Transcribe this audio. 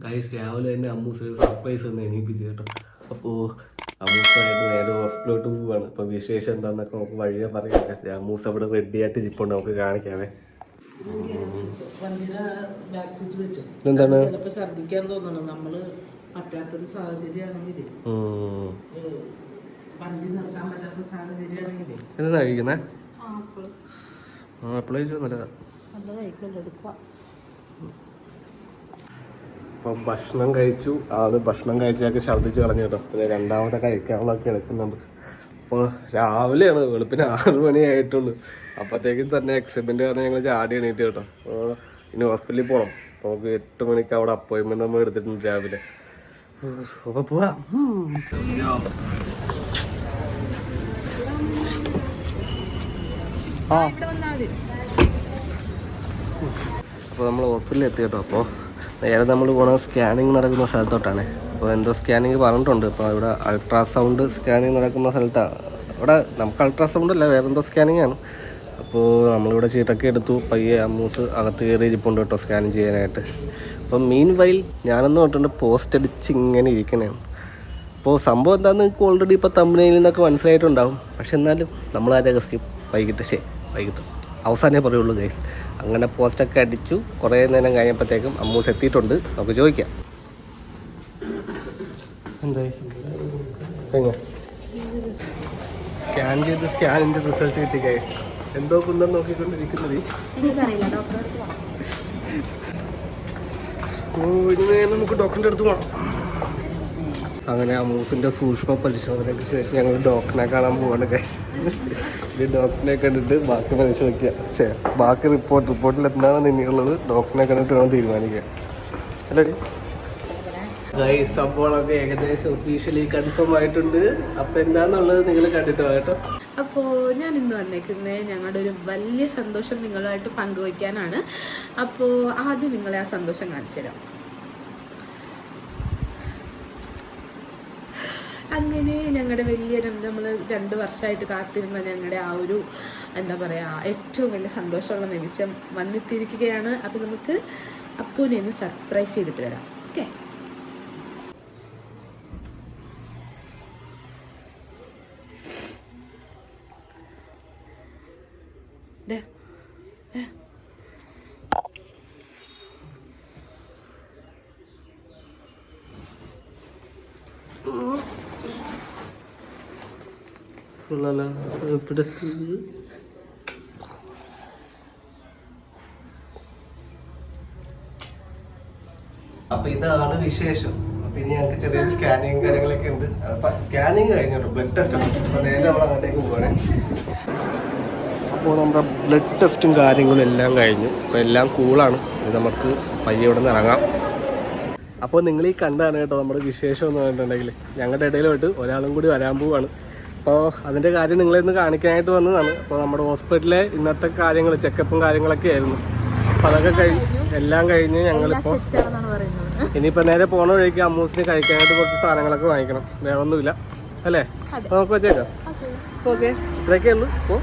Guys രാവിലെ തന്നെ അമ്മൂസ് ഒരു സർപ്രൈസ് ഒന്ന് എണീപ്പിച്ചു കേട്ടോ. അപ്പോൾ അമ്മൂസായിട്ട് നേരെ ഹോസ്പിറ്റലിലോട്ട് പോവാണ്. അപ്പോൾ വിശേഷം എന്താണെന്നൊക്കെ നമുക്ക് വഴിയെ പറയാം. അമ്മൂസ് അവിടെ റെഡി ആയിട്ട് ഇരിപ്പുണ്ട്, നമുക്ക് കാണിക്കാവേ. എന്താണ് ഛർദിക്കാൻ തോന്നുന്നു, നമ്മള് പറ്റാത്തൊരു സാഹചര്യമാണെങ്കിൽ വണ്ടി നിർത്താൻ പറ്റാത്ത സാഹചര്യമാണെങ്കിൽ എന്താ കഴിക്കുന്നേ? ആപ്പിൾ കഴിച്ചോ? നല്ലതാ. അപ്പം ഭക്ഷണം കഴിച്ചു. അത് ഭക്ഷണം കഴിച്ചൊക്കെ ഛർദ്ദിച്ച് കളഞ്ഞു കേട്ടോ. പിന്നെ രണ്ടാമത്തെ കഴിക്കാനുള്ളതൊക്കെ എടുക്കുന്നുണ്ട്. അപ്പോൾ രാവിലെയാണ്, വെളുപ്പിന് 6 മണിയായിട്ടുള്ളൂ. അപ്പോഴത്തേക്കും തന്നെ എക്സിബിൻ്റെ കാരണം ഞങ്ങൾ ചാടി എണീറ്റ് കേട്ടോ. അപ്പോൾ ഇനി ഹോസ്പിറ്റലിൽ പോകണം. അപ്പോൾ നമുക്ക് 8 മണിക്ക് അവിടെ അപ്പോയിൻമെൻറ്റ് നമ്മൾ എടുത്തിട്ടുണ്ട് രാവിലെ. അപ്പോൾ പോവാം. അപ്പോൾ നമ്മൾ ഹോസ്പിറ്റലിൽ എത്തി കേട്ടോ. അപ്പോൾ നേരെ നമ്മൾ പോകണ സ്കാനിങ് നടക്കുന്ന സ്ഥലത്തോട്ടാണ്. അപ്പോൾ എന്തോ സ്കാനിങ് പറഞ്ഞിട്ടുണ്ട്. അപ്പോൾ ഇവിടെ അൾട്രാസൗണ്ട് സ്കാനിങ് നടക്കുന്ന സ്ഥലത്താണ്. ഇവിടെ നമുക്ക് അൾട്രാസൗണ്ട് അല്ല, വേറെ എന്തോ സ്കാനിങ് ആണ്. അപ്പോൾ നമ്മളിവിടെ ചീട്ടൊക്കെ എടുത്തു. പയ്യെ അമ്മൂസ് അകത്ത് കയറി ഇരിപ്പുണ്ട് കേട്ടോ സ്കാൻ ചെയ്യാനായിട്ട്. അപ്പം മീൻ വൈൽ ഞാനൊന്നും തൊട്ടുണ്ട് പോസ്റ്റ് അടിച്ച് ഇങ്ങനെ ഇരിക്കണേണ്. അപ്പോൾ സംഭവം എന്താണെന്ന് നിങ്ങൾക്ക് ഓൾറെഡി ഇപ്പോൾ തമ്പനയിൽ നിന്നൊക്കെ മനസ്സിലായിട്ടുണ്ടാവും. പക്ഷെ എന്നാലും നമ്മൾ ആ രഹസ്യം വൈകിട്ട് അവസാനമേ പറയുള്ളൂ ഗൈസ്. അങ്ങനെ പോസ്റ്റൊക്കെ അടിച്ചു. കുറേ നേരം കഴിഞ്ഞപ്പോഴത്തേക്കും അമ്മൂസ് എത്തിയിട്ടുണ്ട്. നമുക്ക് ചോദിക്കാം. എന്താ സ്കാൻ ചെയ്ത് സ്കാനിൻ്റെ റിസൾട്ട് കിട്ടി ഗൈസ്. എന്തോ കുന്നം നോക്കിക്കൊണ്ടിരിക്കുന്നത്. ഇനി നേരം നമുക്ക് ഡോക്ടറിൻ്റെ അടുത്ത് പോകണം. അങ്ങനെ അമ്മൂസിൻ്റെ സൂക്ഷ്മ പരിശോധനയ്ക്ക് ശേഷം ഞങ്ങൾ ഡോക്ടറിനെ കാണാൻ പോവാണ് ഗൈസ്. ഈ ഡോക്ടറിനെ കണ്ടിട്ട് ബാക്കി പരിശോധിക്കുക. പക്ഷേ ബാക്കി റിപ്പോർട്ടിൽ എന്താണ് ഇനിയുള്ളത് ഡോക്ടറിനെ കണ്ടിട്ട് വേണം തീരുമാനിക്കുക. അല്ലേ ഗൈസ്? സംഭവങ്ങളൊക്കെ ഏകദേശം ഒഫീഷ്യലി കൺഫേം ആയിട്ടുണ്ട്. അപ്പം എന്താണെന്നുള്ളത് നിങ്ങൾ കണ്ടിട്ട് കേട്ടോ. അപ്പോൾ ഞാൻ ഇന്ന് വന്നേക്കുന്നത് ഞങ്ങളുടെ ഒരു വലിയ സന്തോഷം നിങ്ങളുമായിട്ട് പങ്കുവയ്ക്കാനാണ്. അപ്പോൾ ആദ്യം നിങ്ങളെ ആ സന്തോഷം കാണിച്ചു തരാം. അങ്ങനെ ഞങ്ങളുടെ വലിയ നമ്മൾ 2 വർഷമായിട്ട് കാത്തിരുന്ന ഞങ്ങളുടെ ആ ഒരു എന്താ പറയുക ഏറ്റവും വലിയ സന്തോഷമുള്ള നിമിഷം വന്നെത്തിയിരിക്കുകയാണ്. അപ്പോൾ നമുക്ക് അപ്പൂനെ ഒന്ന് സർപ്രൈസ് ചെയ്തിട്ട് വരാം. ഓക്കെ? അപ്പൊ ഇതാണ് വിശേഷം. അപ്പൊ ഇനി ഞങ്ങൾക്ക് ചെറിയൊരു സ്കാനിങ് കാര്യങ്ങളൊക്കെ ഉണ്ട്. സ്കാനിങ് കഴിഞ്ഞിട്ടോ, ബ്ലഡ് ടെസ്റ്റ് ഉണ്ട്. അപ്പൊ നേരെ നമ്മൾ അങ്ങോട്ടേക്ക് പോകണേ. അപ്പോൾ നമ്മുടെ ബ്ലഡ് ടെസ്റ്റും കാര്യങ്ങളും എല്ലാം കഴിഞ്ഞു. അപ്പോൾ എല്ലാം കൂളാണ്. ഇത് നമുക്ക് പയ്യെ ഇവിടെ നിന്ന് ഇറങ്ങാം. അപ്പോൾ നിങ്ങൾ ഈ കണ്ടാണ് കേട്ടോ നമ്മുടെ വിശേഷം എന്ന് പറഞ്ഞിട്ടുണ്ടെങ്കിൽ ഞങ്ങളുടെ ഇടയിലോട്ട് ഒരാളും കൂടി വരാൻ പോവാണ്. അപ്പോൾ അതിൻ്റെ കാര്യം നിങ്ങളെ ഇന്ന് കാണിക്കാനായിട്ട് വന്നതാണ്. അപ്പോൾ നമ്മുടെ ഹോസ്പിറ്റലിലെ ഇന്നത്തെ കാര്യങ്ങൾ ചെക്കപ്പും കാര്യങ്ങളൊക്കെ ആയിരുന്നു. അപ്പോൾ അതൊക്കെ എല്ലാം കഴിഞ്ഞ് ഞങ്ങളിപ്പോൾ ഇനിയിപ്പോൾ നേരെ പോണ വഴിക്ക് അമ്മൂസിന് കഴിക്കാനായിട്ട് കുറച്ച് സാധനങ്ങളൊക്കെ വാങ്ങിക്കണം. വേറെ ഒന്നുമില്ല അല്ലേ? അപ്പോൾ നമുക്ക് വെച്ചേക്കാം. ഓക്കെ, ഇത്രയൊക്കെ ഉള്ളൂ. അപ്പോൾ